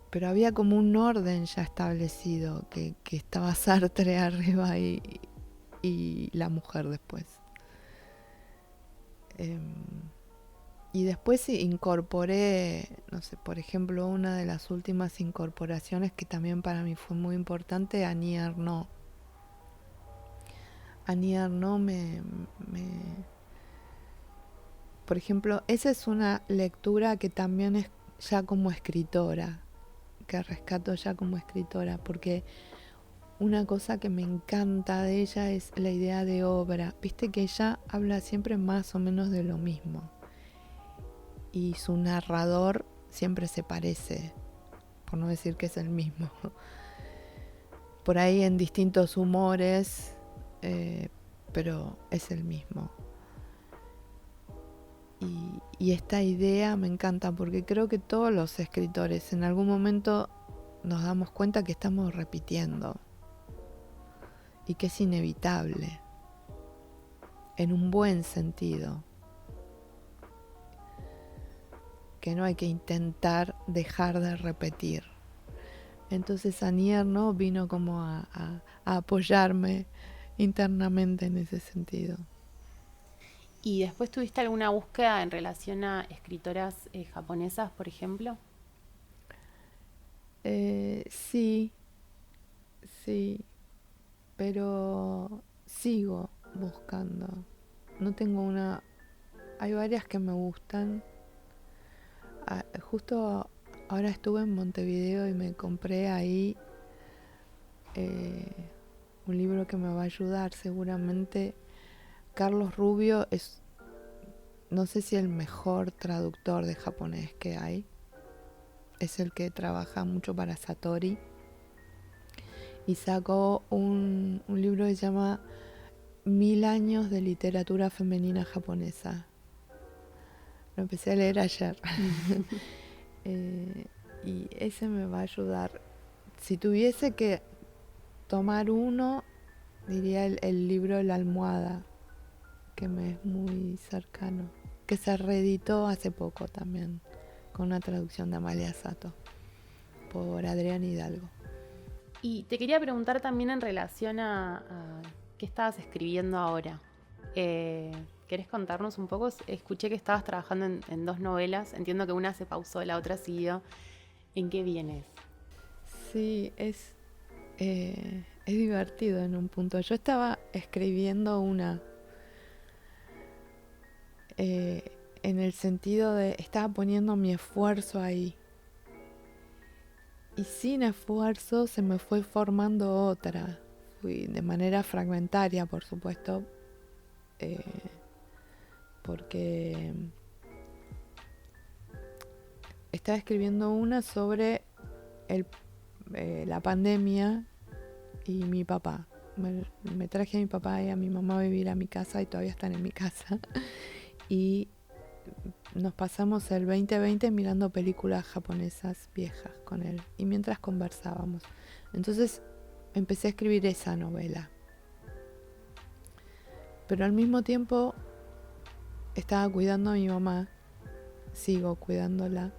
Pero había como un orden ya establecido, que estaba Sartre arriba y la mujer después. Y después incorporé, no sé, por ejemplo, una de las últimas incorporaciones que también para mí fue muy importante, Annie Ernaux. Annie Ernaux por ejemplo, esa es una lectura que también es ya como escritora, que rescato ya como escritora, porque una cosa que me encanta de ella es la idea de obra. Viste que ella habla siempre más o menos de lo mismo. Y su narrador siempre se parece, por no decir que es el mismo. Por ahí en distintos humores, pero es el mismo. Y esta idea me encanta porque creo que todos los escritores en algún momento nos damos cuenta que estamos repitiendo y que es inevitable, en un buen sentido, que no hay que intentar dejar de repetir. Entonces Annie Ernaux vino como a apoyarme internamente en ese sentido. ¿Y después tuviste alguna búsqueda en relación a escritoras japonesas, por ejemplo? Sí, pero sigo buscando. No tengo una... Hay varias que me gustan. Justo ahora estuve en Montevideo y me compré ahí un libro que me va a ayudar seguramente. Carlos Rubio es, no sé si el mejor traductor de japonés que hay. Es el que trabaja mucho para Satori. Y sacó un libro que se llama 1000 años de literatura femenina japonesa. Lo empecé a leer ayer. y ese me va a ayudar. Si tuviese que tomar uno, diría el libro La almohada, que me es muy cercano, que se reeditó hace poco también, con una traducción de Amalia Sato, por Adrián Hidalgo. Y te quería preguntar también en relación a qué estabas escribiendo ahora. ¿Querés contarnos un poco? Escuché que estabas trabajando en 2 novelas. Entiendo que una se pausó, la otra siguió. ¿En qué vienes? Sí, es divertido en un punto. Yo estaba escribiendo una en el sentido de estaba poniendo mi esfuerzo ahí. Y sin esfuerzo se me fue formando otra. Fui de manera fragmentaria, por supuesto, porque estaba escribiendo una sobre la pandemia y mi papá. Me traje a mi papá y a mi mamá a vivir a mi casa y todavía están en mi casa. Y nos pasamos el 2020 mirando películas japonesas viejas con él y mientras conversábamos. Entonces empecé a escribir esa novela. Pero al mismo tiempo estaba cuidando a mi mamá, sigo cuidándola.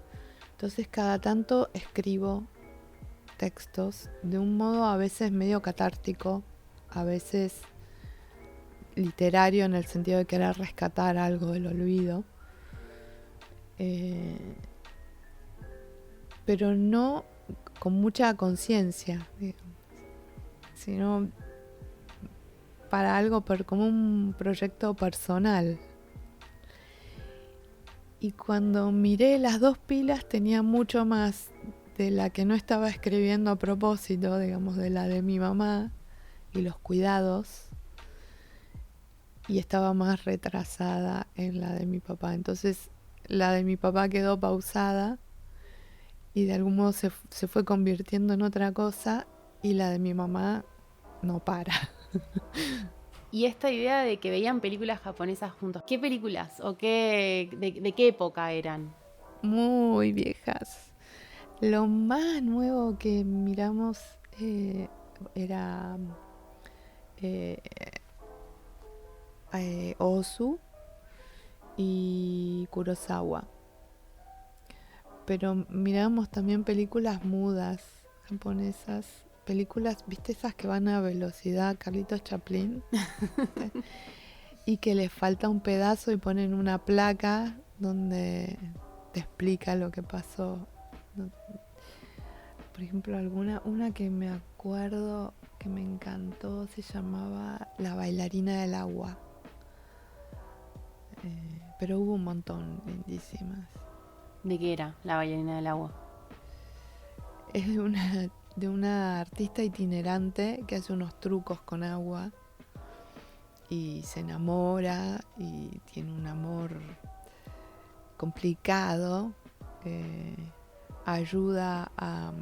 Entonces cada tanto escribo textos de un modo a veces medio catártico, a veces literario en el sentido de querer rescatar algo del olvido, pero no con mucha conciencia, sino para algo como un proyecto personal. Y cuando miré las 2 pilas tenía mucho más de la que no estaba escribiendo a propósito, digamos, de la de mi mamá y los cuidados, y estaba más retrasada en la de mi papá. Entonces la de mi papá quedó pausada y de algún modo se fue convirtiendo en otra cosa, y la de mi mamá no para. Y esta idea de que veían películas japonesas juntos, ¿qué películas o de qué época eran? Muy viejas. Lo más nuevo que miramos era Ozu y Kurosawa. Pero miramos también películas mudas japonesas. Películas, ¿viste esas que van a velocidad, Carlitos Chaplin? Y que les falta un pedazo y ponen una placa donde te explica lo que pasó. Por ejemplo, una que me acuerdo que me encantó se llamaba La bailarina del agua. Pero hubo un montón lindísimas. ¿De qué era La bailarina del agua? Es de una artista itinerante que hace unos trucos con agua y se enamora y tiene un amor complicado. Ayuda a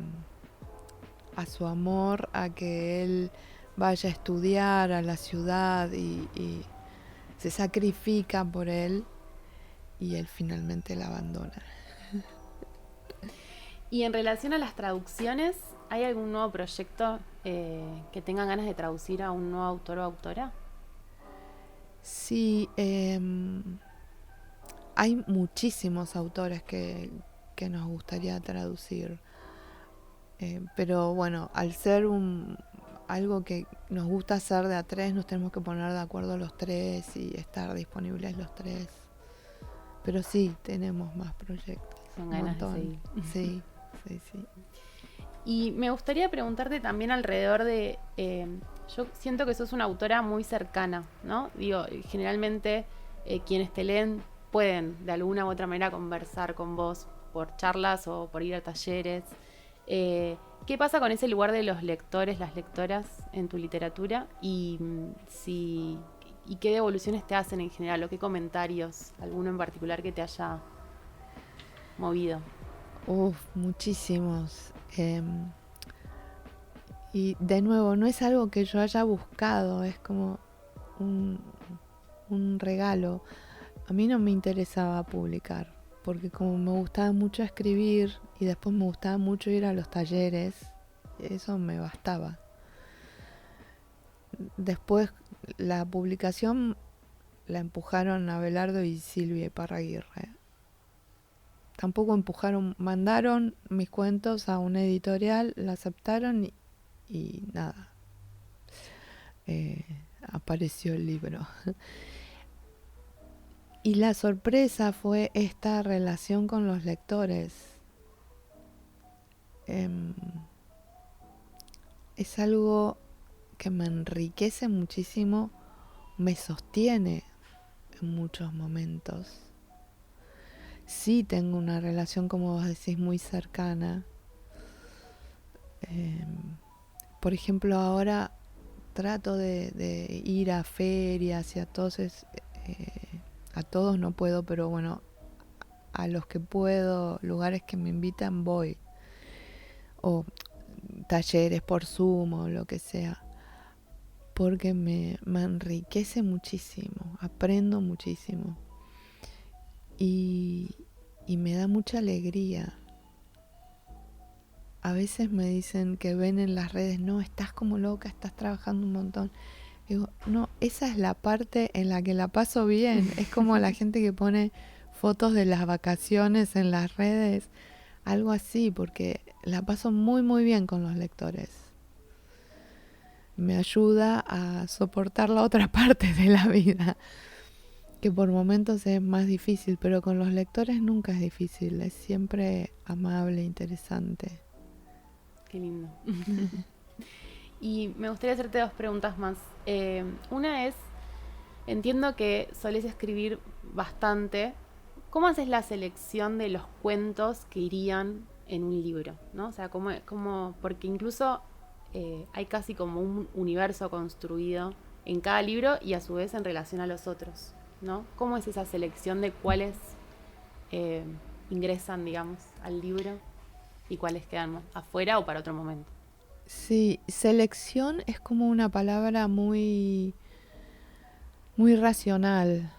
su amor a que él vaya a estudiar a la ciudad y se sacrifica por él, y él finalmente la abandona. Y en relación a las traducciones, ¿hay algún nuevo proyecto que tengan ganas de traducir a un nuevo autor o autora? Sí, hay muchísimos autores que nos gustaría traducir. Pero bueno, al ser algo que nos gusta hacer de a 3, nos tenemos que poner de acuerdo los 3 y estar disponibles los 3. Pero sí, tenemos más proyectos. Son ganas de seguir. Sí. Y me gustaría preguntarte también alrededor de... yo siento que sos una autora muy cercana, ¿no? Digo, generalmente quienes te leen pueden de alguna u otra manera conversar con vos por charlas o por ir a talleres. ¿Qué pasa con ese lugar de los lectores, las lectoras en tu literatura? Y qué devoluciones te hacen en general, o qué comentarios, alguno en particular que te haya movido. Muchísimos. Y de nuevo, no es algo que yo haya buscado, es como un regalo. A mí no me interesaba publicar porque como me gustaba mucho escribir y después me gustaba mucho ir a los talleres, eso me bastaba. Después la publicación la empujaron Abelardo y Silvia Iparraguirre. Tampoco empujaron, mandaron mis cuentos a una editorial, la aceptaron y nada, apareció el libro. Y la sorpresa fue esta relación con los lectores. Es algo que me enriquece muchísimo, me sostiene en muchos momentos. Sí tengo una relación, como vos decís, muy cercana. Por ejemplo, ahora trato de ir a ferias y a todos no puedo, pero bueno, a los que puedo, lugares que me invitan voy. O talleres por Zoom o lo que sea. Porque me enriquece muchísimo, aprendo muchísimo. Y me da mucha alegría. A veces me dicen que ven en las redes, no, estás como loca, estás trabajando un montón. Digo, no, esa es la parte en la que la paso bien. Es como la gente que pone fotos de las vacaciones en las redes, algo así, porque la paso muy muy bien con los lectores. Me ayuda a soportar la otra parte de la vida, que por momentos es más difícil, pero con los lectores nunca es difícil, es siempre amable, interesante. Qué lindo. Y me gustaría hacerte 2 preguntas más. Una es, entiendo que solés escribir bastante. ¿Cómo haces la selección de los cuentos que irían en un libro? ¿No? O sea, porque incluso hay casi como un universo construido en cada libro y a su vez en relación a los otros, ¿no? ¿Cómo es esa selección de cuáles eh, ingresan, digamos, al libro y cuáles quedan afuera o para otro momento? Sí, selección es como una palabra muy, muy racional.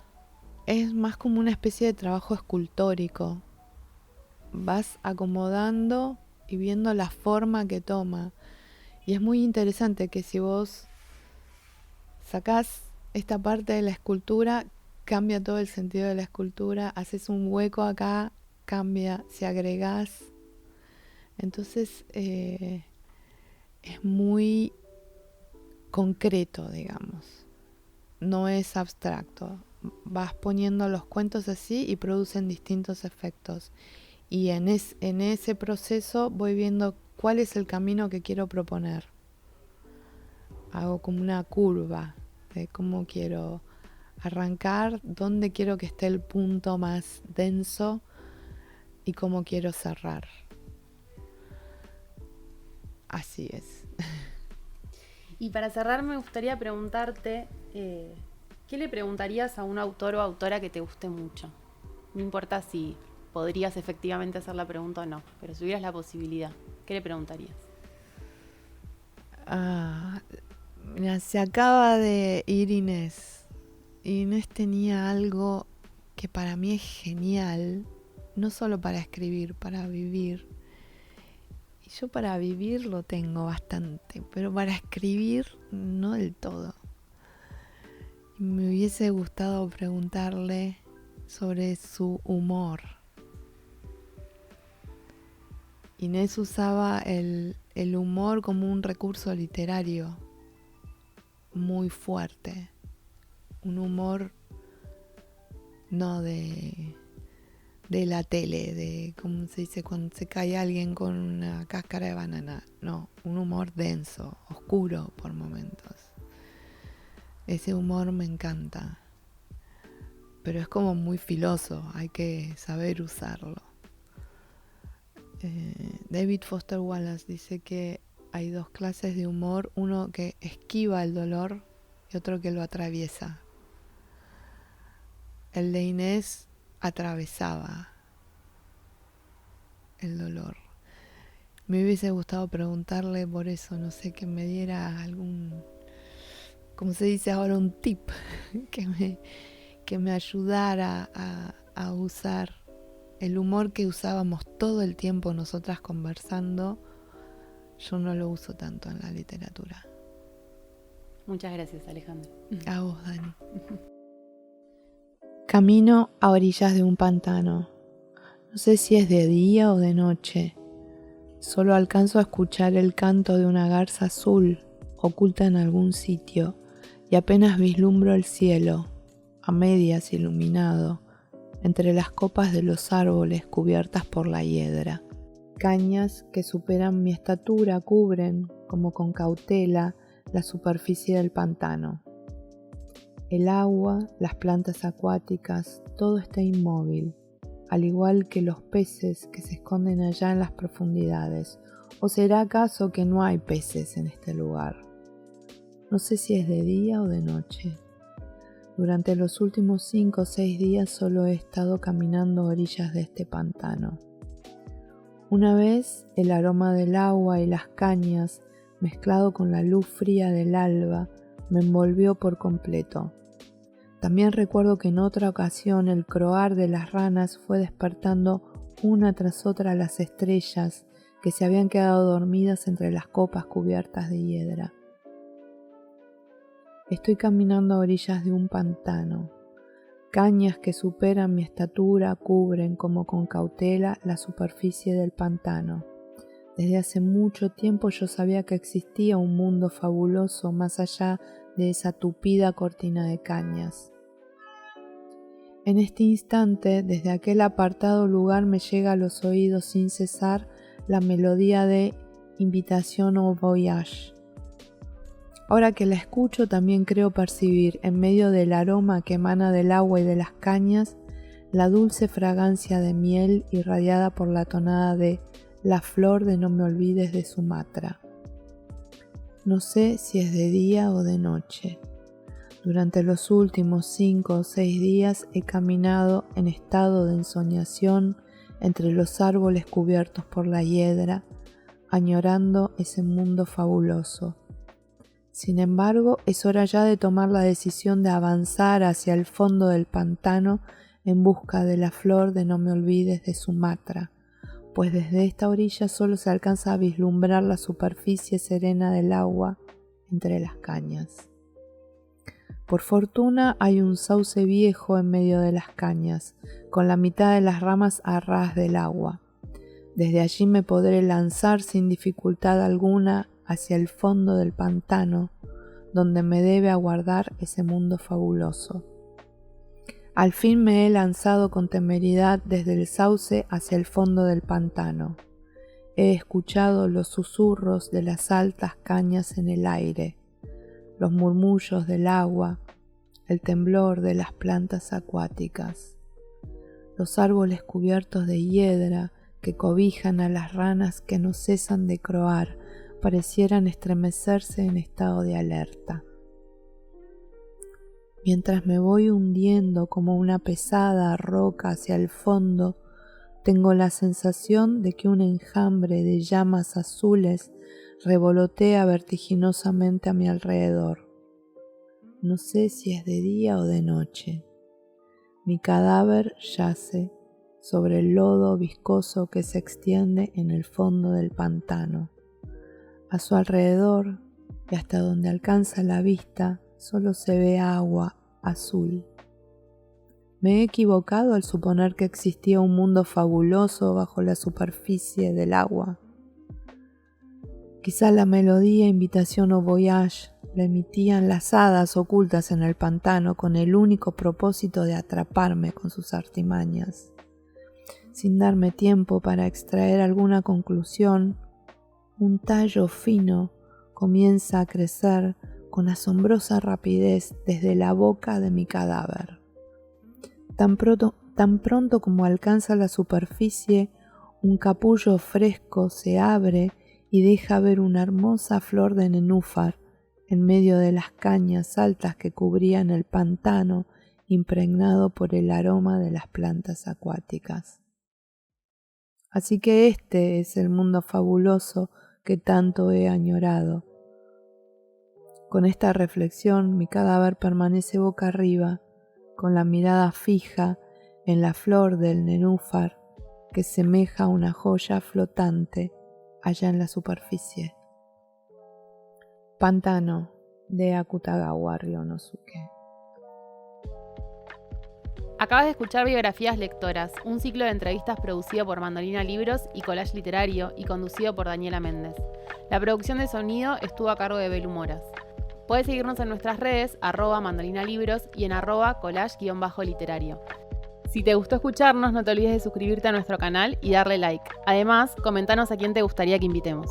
Es más como una especie de trabajo escultórico. Vas acomodando y viendo la forma que toma. Y es muy interesante que si vos sacás esta parte de la escultura, cambia todo el sentido de la escultura. Haces un hueco acá, cambia. Si agregás. Entonces es muy concreto, digamos. No es abstracto. Vas poniendo los cuentos así y producen distintos efectos. Y en ese proceso voy viendo cuál es el camino que quiero proponer. Hago como una curva de cómo quiero arrancar, dónde quiero que esté el punto más denso y cómo quiero cerrar. Así es. Y para cerrar me gustaría preguntarte, ¿qué le preguntarías a un autor o autora que te guste mucho? No importa si podrías efectivamente hacer la pregunta o no, pero si tuvieras la posibilidad, ¿qué le preguntarías? Mira, se acaba de ir Inés. Inés tenía algo que para mí es genial, no solo para escribir, para vivir. Y yo para vivir lo tengo bastante, pero para escribir no del todo. Y me hubiese gustado preguntarle sobre su humor. Inés usaba el humor como un recurso literario muy fuerte. Un humor no de la tele, de cómo se dice cuando se cae alguien con una cáscara de banana. No, un humor denso, oscuro por momentos. Ese humor me encanta, pero es como muy filoso, hay que saber usarlo. David Foster Wallace dice que hay 2 clases de humor, uno que esquiva el dolor y otro que lo atraviesa. El de Inés atravesaba el dolor. Me hubiese gustado preguntarle por eso, no sé, que me diera algún, como se dice ahora, un tip que me ayudara a usar El humor que usábamos todo el tiempo nosotras conversando, yo no lo uso tanto en la literatura. Muchas gracias, Alejandra. A vos, Dani. Camino a orillas de un pantano. No sé si es de día o de noche. Solo alcanzo a escuchar el canto de una garza azul oculta en algún sitio y apenas vislumbro el cielo, a medias iluminado, entre las copas de los árboles cubiertas por la hiedra. Cañas que superan mi estatura cubren, como con cautela, la superficie del pantano. El agua, las plantas acuáticas, todo está inmóvil, al igual que los peces que se esconden allá en las profundidades. ¿O será acaso que no hay peces en este lugar? No sé si es de día o de noche. Durante los últimos 5 o 6 días solo he estado caminando a orillas de este pantano. Una vez el aroma del agua y las cañas, mezclado con la luz fría del alba, me envolvió por completo. También recuerdo que en otra ocasión el croar de las ranas fue despertando una tras otra las estrellas que se habían quedado dormidas entre las copas cubiertas de hiedra. Estoy caminando a orillas de un pantano. Cañas que superan mi estatura cubren como con cautela la superficie del pantano. Desde hace mucho tiempo yo sabía que existía un mundo fabuloso más allá de esa tupida cortina de cañas. En este instante, desde aquel apartado lugar me llega a los oídos sin cesar la melodía de Invitation au Voyage. Ahora que la escucho también creo percibir, en medio del aroma que emana del agua y de las cañas, la dulce fragancia de miel irradiada por la tonada de La flor de no me olvides de Sumatra. No sé si es de día o de noche. Durante los últimos 5 o 6 días he caminado en estado de ensoñación entre los árboles cubiertos por la hiedra, añorando ese mundo fabuloso. Sin embargo, es hora ya de tomar la decisión de avanzar hacia el fondo del pantano en busca de la flor de no me olvides de Sumatra, pues desde esta orilla solo se alcanza a vislumbrar la superficie serena del agua entre las cañas. Por fortuna hay un sauce viejo en medio de las cañas, con la mitad de las ramas a ras del agua. Desde allí me podré lanzar sin dificultad alguna hacia el fondo del pantano, donde me debe aguardar ese mundo fabuloso. Al fin me he lanzado con temeridad desde el sauce hacia el fondo del pantano. He escuchado los susurros de las altas cañas en el aire, los murmullos del agua, el temblor de las plantas acuáticas, los árboles cubiertos de hiedra que cobijan a las ranas que no cesan de croar, parecieran estremecerse en estado de alerta. Mientras me voy hundiendo como una pesada roca hacia el fondo, tengo la sensación de que un enjambre de llamas azules revolotea vertiginosamente a mi alrededor. No sé si es de día o de noche. Mi cadáver yace sobre el lodo viscoso que se extiende en el fondo del pantano. A su alrededor, y hasta donde alcanza la vista, solo se ve agua azul. Me he equivocado al suponer que existía un mundo fabuloso bajo la superficie del agua. Quizá la melodía Invitation au Voyage la emitían las hadas ocultas en el pantano con el único propósito de atraparme con sus artimañas. Sin darme tiempo para extraer alguna conclusión, un tallo fino comienza a crecer con asombrosa rapidez desde la boca de mi cadáver. Tan pronto como alcanza la superficie, un capullo fresco se abre y deja ver una hermosa flor de nenúfar en medio de las cañas altas que cubrían el pantano impregnado por el aroma de las plantas acuáticas. Así que este es el mundo fabuloso que tanto he añorado. Con esta reflexión mi cadáver permanece boca arriba, con la mirada fija en la flor del nenúfar que semeja una joya flotante allá en la superficie. Pantano, de Akutagawa Ryonosuke. Acabas de escuchar Biografías Lectoras, un ciclo de entrevistas producido por Mandolina Libros y Collage Literario y conducido por Daniela Méndez. La producción de sonido estuvo a cargo de Belu Moras. Puedes seguirnos en nuestras redes, @mandolinalibros y en @collage_literario. Si te gustó escucharnos, no te olvides de suscribirte a nuestro canal y darle like. Además, comentanos a quién te gustaría que invitemos.